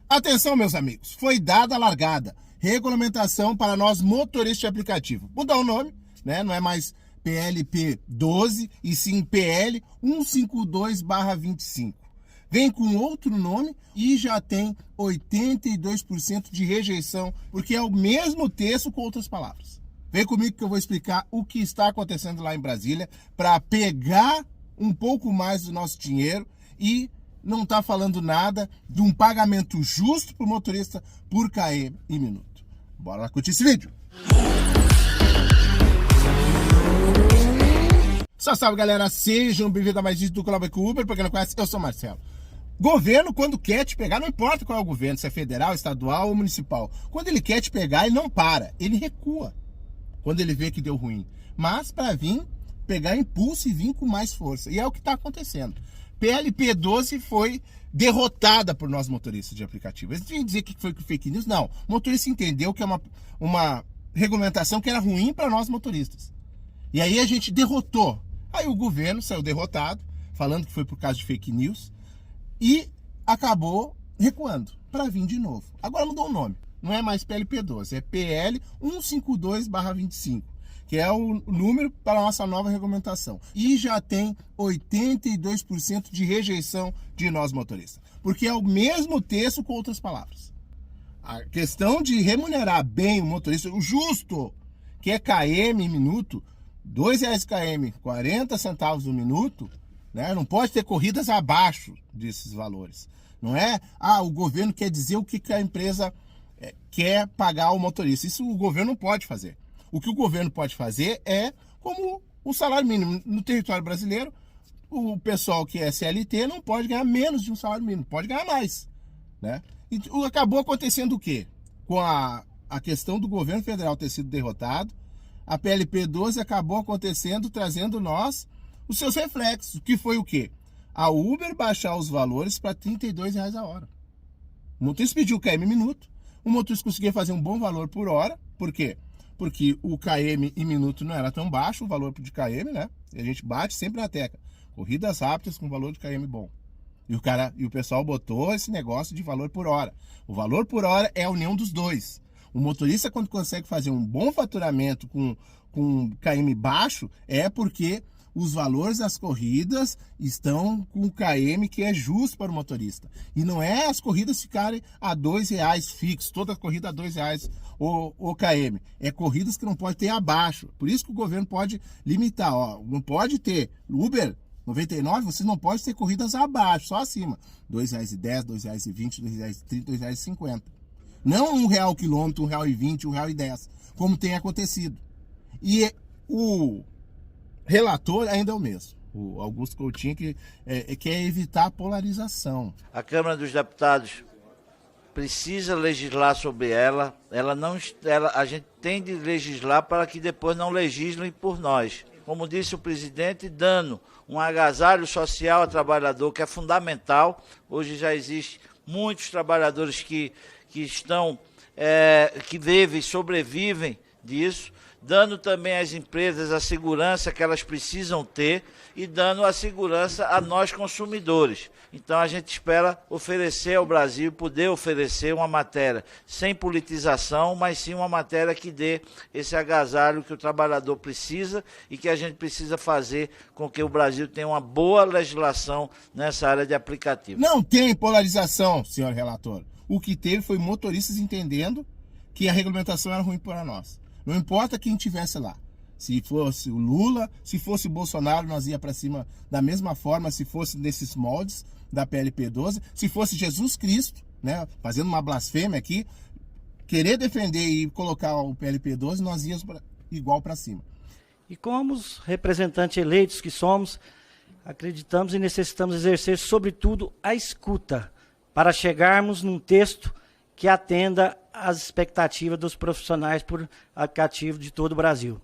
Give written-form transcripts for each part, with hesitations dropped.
Atenção, meus amigos, foi dada a largada. Regulamentação para nós motoristas de aplicativo. Mudar o nome, né? Não é mais PLP 12 e sim PL 152/25. Vem com outro nome e já tem 82% de rejeição, porque é o mesmo texto com outras palavras. Vem comigo que eu vou explicar o que está acontecendo lá em Brasília para pegar um pouco mais do nosso dinheiro e não está falando nada de um pagamento justo para o motorista por km e minuto. Bora lá curtir esse vídeo. Salve galera, sejam bem-vindos a mais vídeo do Colabora com Uber. Para quem não conhece, eu sou Marcelo. Governo, quando quer te pegar, não importa qual é o governo, se é federal, estadual ou municipal. Quando ele quer te pegar, ele não para, ele recua quando ele vê que deu ruim. Mas para vir, pegar impulso e vir com mais força. E é o que está acontecendo. PLP 12 foi derrotada por nós motoristas de aplicativo. Eles vêm dizer que foi fake news? Não. O motorista entendeu que é uma regulamentação que era ruim para nós motoristas. E aí a gente derrotou. Aí o governo saiu derrotado, falando que foi por causa de fake news, e acabou recuando para vir de novo. Agora mudou o nome. Não é mais PLP 12, é PL 152/25. Que é o número para a nossa nova regulamentação. E já tem 82% de rejeição de nós motoristas. Porque é o mesmo texto com outras palavras. A questão de remunerar bem o motorista, o justo, que é km em minuto, R$2 km, 40 centavos no minuto, né? Não pode ter corridas abaixo desses valores. Não é, o governo quer dizer o que a empresa quer pagar ao motorista. Isso o governo não pode fazer. O que o governo pode fazer é como o salário mínimo. No território brasileiro, o pessoal que é CLT não pode ganhar menos de um salário mínimo, pode ganhar mais, né? E acabou acontecendo o quê? Com a questão do governo federal ter sido derrotado, a PLP 12 acabou acontecendo, trazendo nós os seus reflexos, que foi o quê? A Uber baixar os valores para R$32 a hora. O motorista pediu km minuto, o motorista conseguia fazer um bom valor por hora. Por quê? Porque o km em minuto não era tão baixo, o valor de km, né? E a gente bate sempre na tecla. Corridas rápidas com valor de km bom. E o pessoal botou esse negócio de valor por hora. O valor por hora é a união dos dois. O motorista, quando consegue fazer um bom faturamento com km baixo, é porque os valores das corridas estão com o km que é justo para o motorista. E não é as corridas ficarem a R$2 fixo, toda corrida a R$2 o km. É corridas que não pode ter abaixo. Por isso que o governo pode limitar. Não pode ter Uber 99, você não pode ter corridas abaixo, só acima. R$2,10, R$2,20, R$2,30, R$2,50. Não R$1 o quilômetro, R$1,20, R$1,10, como tem acontecido. E o relator ainda é o mesmo, o Augusto Coutinho, que quer evitar a polarização. A Câmara dos Deputados precisa legislar sobre ela. A gente tem de legislar para que depois não legislem por nós. Como disse o presidente, dando um agasalho social ao trabalhador, que é fundamental. Hoje já existe muitos trabalhadores que vivem, sobrevivem disso, dando também às empresas a segurança que elas precisam ter e dando a segurança a nós consumidores. Então a gente espera oferecer ao Brasil, poder oferecer uma matéria sem politização, mas sim uma matéria que dê esse agasalho que o trabalhador precisa e que a gente precisa fazer com que o Brasil tenha uma boa legislação nessa área de aplicativo. Não tem polarização, senhor relator. O que teve foi motoristas entendendo que a regulamentação era ruim para nós. Não importa quem estivesse lá. Se fosse o Lula, se fosse o Bolsonaro, nós ia para cima da mesma forma, se fosse nesses moldes da PLP 12, se fosse Jesus Cristo, né, fazendo uma blasfêmia aqui, querer defender e colocar o PLP 12, nós íamos igual para cima. E como os representantes eleitos que somos, acreditamos e necessitamos exercer, sobretudo, a escuta, para chegarmos num texto que atenda às expectativas dos profissionais por aplicativo de todo o Brasil.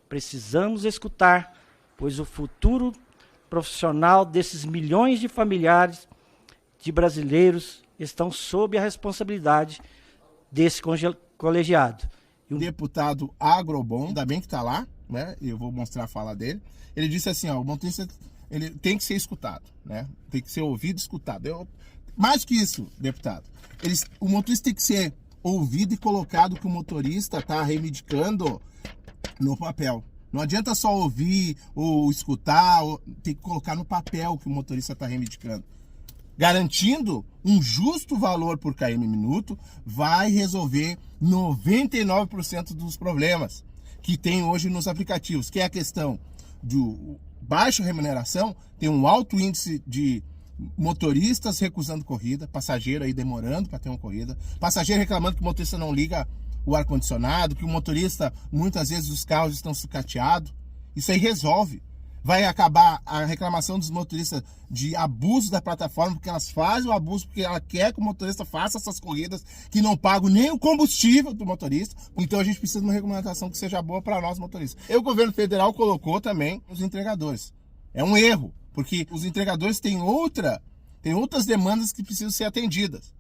Precisamos escutar, pois o futuro profissional desses milhões de familiares de brasileiros estão sob a responsabilidade desse colegiado. E o deputado Agrobon, ainda bem que está lá, né? Eu vou mostrar a fala dele. Ele disse assim, o motorista ele tem que ser escutado, né? Tem que ser ouvido e escutado. Mais que isso, deputado, o motorista tem que ser ouvido e colocado que o motorista está reivindicando no papel. Não adianta só ouvir ou escutar, tem que colocar no papel que o motorista está reivindicando. Garantindo um justo valor por km minuto, vai resolver 99% dos problemas que tem hoje nos aplicativos, que é a questão de baixa remuneração, tem um alto índice de motoristas recusando corrida, passageiro aí demorando para ter uma corrida, passageiro reclamando que o motorista não liga o ar-condicionado, que o motorista, muitas vezes os carros estão sucateados. Isso aí resolve. Vai acabar a reclamação dos motoristas de abuso da plataforma, porque elas fazem o abuso, porque ela quer que o motorista faça essas corridas que não pagam nem o combustível do motorista. Então a gente precisa de uma regulamentação que seja boa para nós motoristas. E o governo federal colocou também os entregadores. É um erro, porque os entregadores têm outras demandas que precisam ser atendidas.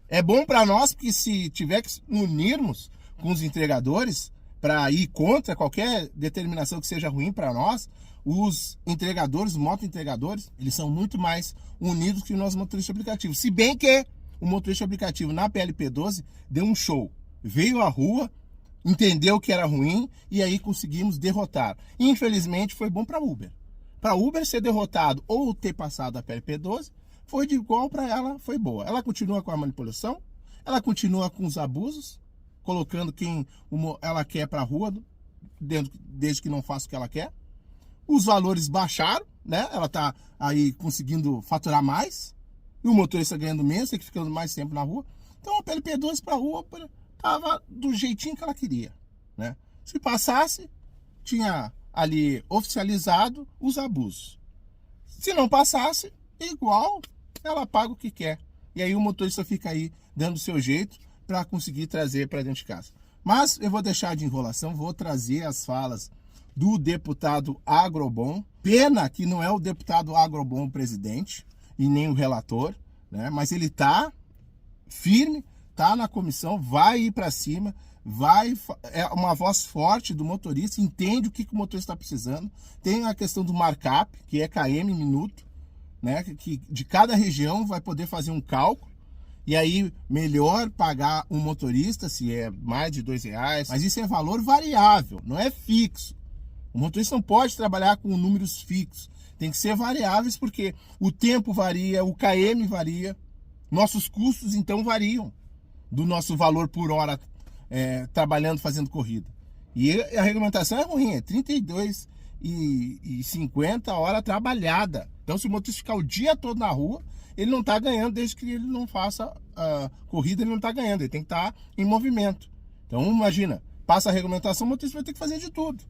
É bom para nós, porque se tiver que unirmos com os entregadores para ir contra qualquer determinação que seja ruim para nós, os entregadores, os motoentregadores, eles são muito mais unidos que nós motoristas aplicativos. Se bem que o motorista aplicativo na PLP 12 deu um show. Veio à rua, entendeu que era ruim e aí conseguimos derrotar. Infelizmente foi bom para Uber. Para Uber ser derrotado ou ter passado a PLP 12, foi de igual para ela, foi boa. Ela continua com a manipulação, ela continua com os abusos, colocando quem ela quer para a rua, desde que não faça o que ela quer. Os valores baixaram, né? Ela está aí conseguindo faturar mais, e o motorista ganhando menos, tem que ficando mais tempo na rua. Então a PLP 12 para a rua estava do jeitinho que ela queria, né? Se passasse, tinha ali oficializado os abusos. Se não passasse, igual ela paga o que quer. E aí o motorista fica aí dando o seu jeito para conseguir trazer para dentro de casa. Mas eu vou deixar de enrolação, vou trazer as falas do deputado Agrobon. Pena que não é o deputado Agrobon o presidente e nem o relator, né? Mas ele está firme, está na comissão, vai ir para cima, é uma voz forte do motorista, entende o que o motorista está precisando. Tem a questão do markup, que é km minuto, né? Que de cada região vai poder fazer um cálculo. E aí, melhor pagar um motorista, se é mais de R$2, mas isso é valor variável, não é fixo. O motorista não pode trabalhar com números fixos, tem que ser variáveis, porque o tempo varia, o KM varia, nossos custos então variam do nosso valor por hora trabalhando, fazendo corrida. E a regulamentação é ruim, é 32,50 hora trabalhada. Então, se o motorista ficar o dia todo na rua, ele não está ganhando, desde que ele não faça a corrida, ele não está ganhando, ele tem que estar em movimento. Então, imagina, passa a regulamentação, o motorista vai ter que fazer de tudo,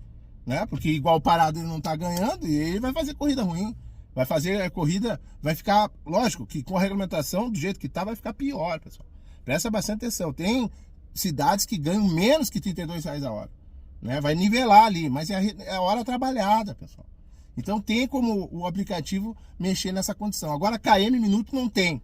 né? Porque igual parado ele não está ganhando e ele vai fazer corrida ruim. Vai fazer a corrida, vai ficar, lógico, que com a regulamentação, do jeito que está, vai ficar pior, pessoal. Presta bastante atenção. Tem cidades que ganham menos que R$32 a hora, né? Vai nivelar ali, mas é a hora trabalhada, pessoal. Então tem como o aplicativo mexer nessa condição. Agora km minuto não tem.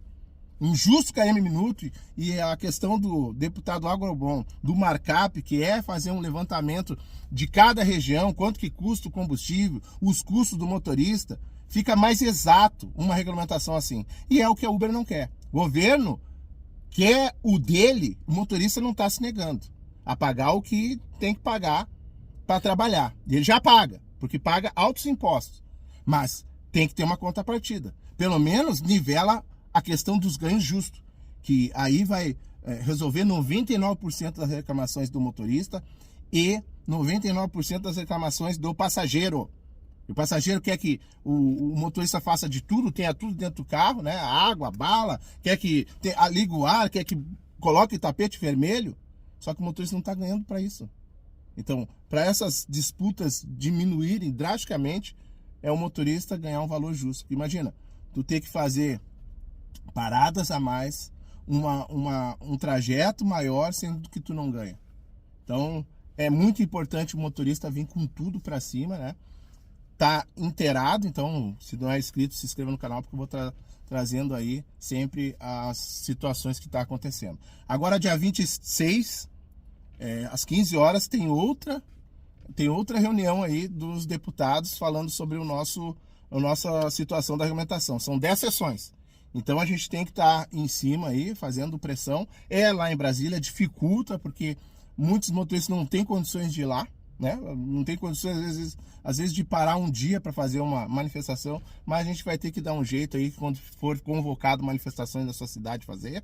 Um justo km minuto, e a questão do deputado Agrobon, do markup, que é fazer um levantamento de cada região, quanto que custa o combustível, os custos do motorista, fica mais exato uma regulamentação assim. E é o que a Uber não quer. O governo quer o dele, o motorista não está se negando a pagar o que tem que pagar para trabalhar. Ele já paga, porque paga altos impostos, mas tem que ter uma contrapartida. Pelo menos nivela a questão dos ganhos justos, que aí vai resolver 99% das reclamações do motorista e 99% das reclamações do passageiro. O passageiro quer que o motorista faça de tudo, tenha tudo dentro do carro, né? Água, bala, quer que ligue o ar, quer que coloque tapete vermelho, só que o motorista não está ganhando para isso. Então, para essas disputas diminuírem drasticamente, é o motorista ganhar um valor justo. Imagina, tu ter que fazer paradas a mais, um trajeto maior, sendo que tu não ganha. Então, é muito importante o motorista vir com tudo para cima, né? Tá inteirado, então, se não é inscrito, se inscreva no canal, porque eu vou trazendo aí sempre as situações que tá acontecendo. Agora, dia 26, às 15 horas, tem outra reunião aí dos deputados falando sobre a nossa situação da regulamentação. São 10 sessões. Então a gente tem que estar em cima aí, fazendo pressão. Lá em Brasília dificulta, porque muitos motoristas não têm condições de ir lá, né? Não tem condições, às vezes de parar um dia para fazer uma manifestação, mas a gente vai ter que dar um jeito aí, quando for convocado manifestações da sua cidade, fazer.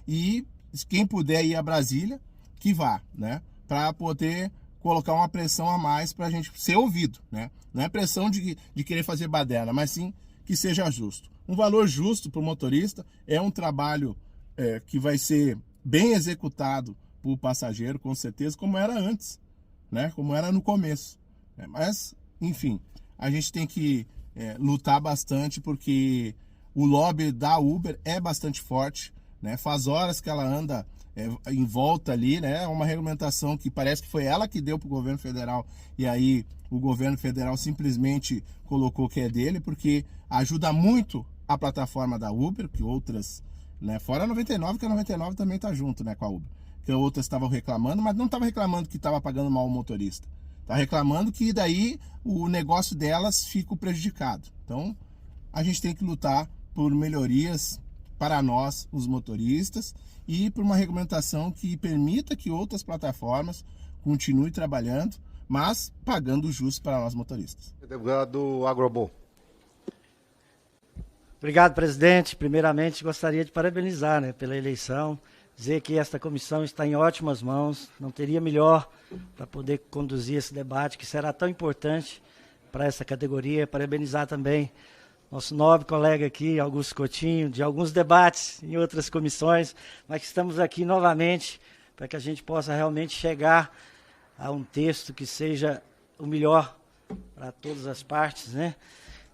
E quem puder ir a Brasília, que vá, né? Para poder colocar uma pressão a mais para a gente ser ouvido, né? Não é pressão de querer fazer baderna, mas sim que seja justo. Um valor justo para o motorista é um trabalho que vai ser bem executado por passageiro, com certeza, como era antes, né? Como era no começo. Mas, enfim, a gente tem que lutar bastante, porque o lobby da Uber é bastante forte, né? Faz horas que ela anda em volta ali, né? Uma regulamentação que parece que foi ela que deu para o governo federal, e aí o governo federal simplesmente colocou que é dele, porque ajuda muito a plataforma da Uber, que outras, né? Fora a 99, que a 99 também tá junto, né, com a Uber. Que outras estavam reclamando, mas não estavam reclamando que estava pagando mal o motorista. Tá reclamando que daí o negócio delas fica prejudicado. Então, a gente tem que lutar por melhorias para nós, os motoristas, e por uma regulamentação que permita que outras plataformas continuem trabalhando, mas pagando o justo para nós motoristas. Deputado Agrobon. Obrigado, presidente. Primeiramente, gostaria de parabenizar, né, pela eleição, dizer que esta comissão está em ótimas mãos, não teria melhor para poder conduzir esse debate, que será tão importante para essa categoria. Parabenizar também nosso nobre colega aqui, Augusto Coutinho, de alguns debates em outras comissões, mas que estamos aqui novamente para que a gente possa realmente chegar a um texto que seja o melhor para todas as partes, né?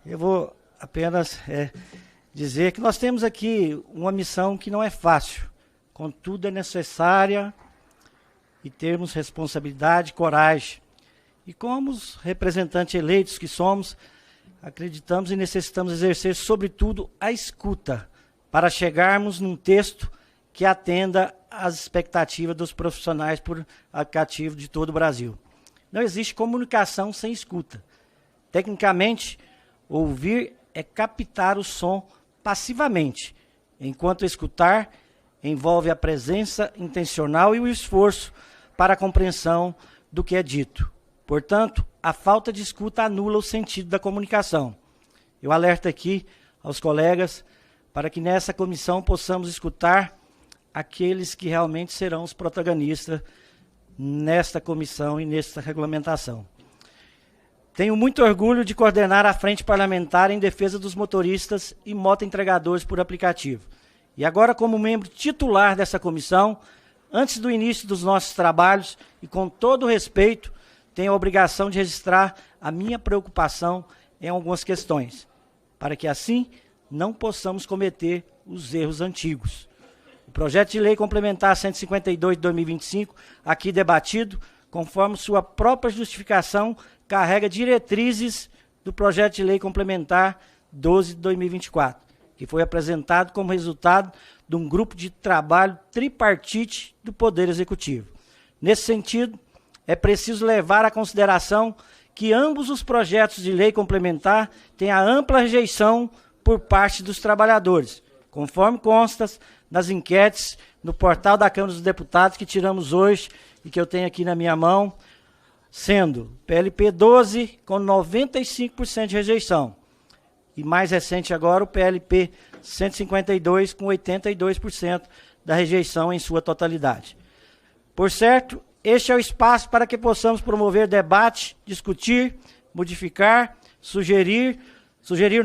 Eu vou apenas dizer que nós temos aqui uma missão que não é fácil, contudo é necessária, e termos responsabilidade e coragem. E como os representantes eleitos que somos, acreditamos e necessitamos exercer, sobretudo, a escuta, para chegarmos num texto que atenda às expectativas dos profissionais por aplicativo de todo o Brasil. Não existe comunicação sem escuta. Tecnicamente, ouvir é captar o som passivamente, enquanto escutar envolve a presença intencional e o esforço para a compreensão do que é dito. Portanto, a falta de escuta anula o sentido da comunicação. Eu alerto aqui aos colegas para que nessa comissão possamos escutar aqueles que realmente serão os protagonistas nesta comissão e nesta regulamentação. Tenho muito orgulho de coordenar a Frente Parlamentar em defesa dos motoristas e motoentregadores por aplicativo. E agora, como membro titular dessa comissão, antes do início dos nossos trabalhos e com todo o respeito, tenho a obrigação de registrar a minha preocupação em algumas questões, para que assim não possamos cometer os erros antigos. O projeto de lei complementar 152 de 2025, aqui debatido, conforme sua própria justificação, carrega diretrizes do projeto de lei complementar 12 de 2024, que foi apresentado como resultado de um grupo de trabalho tripartite do Poder Executivo. Nesse sentido, é preciso levar à consideração que ambos os projetos de lei complementar têm a ampla rejeição por parte dos trabalhadores, conforme consta nas enquetes no portal da Câmara dos Deputados que tiramos hoje e que eu tenho aqui na minha mão, sendo PLP 12 com 95% de rejeição e mais recente agora o PLP 152 com 82% da rejeição em sua totalidade. Por certo, este é o espaço para que possamos promover debate, discutir, modificar, sugerir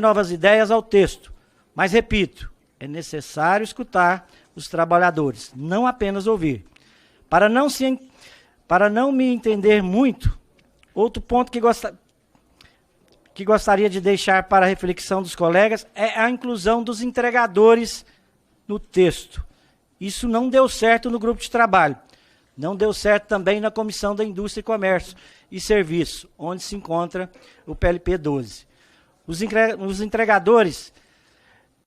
novas ideias ao texto. Mas, repito, é necessário escutar os trabalhadores, não apenas ouvir. Para não me entender muito, outro ponto que gostaria de deixar para a reflexão dos colegas é a inclusão dos entregadores no texto. Isso não deu certo no grupo de trabalho. Não deu certo também na Comissão da Indústria, Comércio e Serviço, onde se encontra o PLP 12. Os entregadores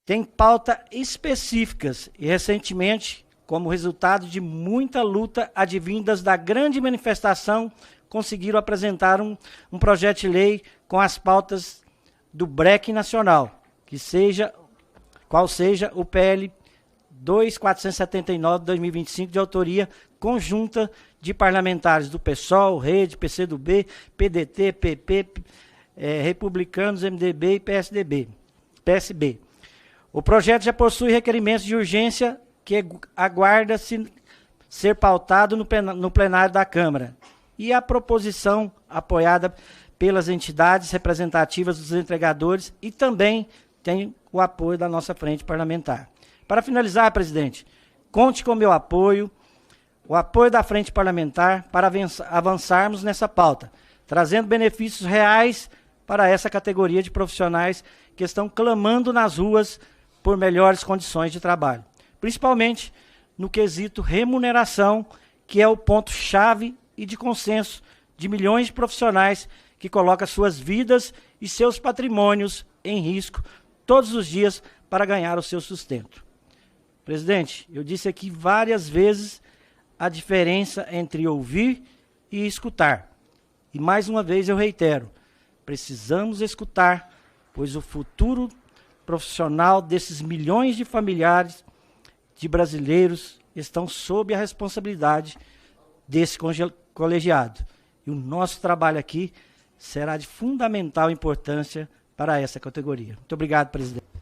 têm pauta específicas e, recentemente, como resultado de muita luta advindas da grande manifestação, conseguiram apresentar um projeto de lei com as pautas do BREC nacional, que qual seja o PL 2479 de 2025, de autoria conjunta de parlamentares do PSOL, Rede, PCdoB, PDT, PP, Republicanos, MDB e PSB. O projeto já possui requerimentos de urgência que aguarda ser pautado no plenário da Câmara. E a proposição apoiada pelas entidades representativas dos entregadores e também tem o apoio da nossa frente parlamentar. Para finalizar, presidente, conte com o meu apoio, o apoio da frente parlamentar para avançarmos nessa pauta, trazendo benefícios reais para essa categoria de profissionais que estão clamando nas ruas por melhores condições de trabalho, principalmente no quesito remuneração, que é o ponto-chave e de consenso de milhões de profissionais que colocam suas vidas e seus patrimônios em risco todos os dias para ganhar o seu sustento. Presidente, eu disse aqui várias vezes a diferença entre ouvir e escutar. E mais uma vez eu reitero, precisamos escutar, pois o futuro profissional desses milhões de familiares de brasileiros estão sob a responsabilidade desse colegiado. E o nosso trabalho aqui será de fundamental importância para essa categoria. Muito obrigado, presidente.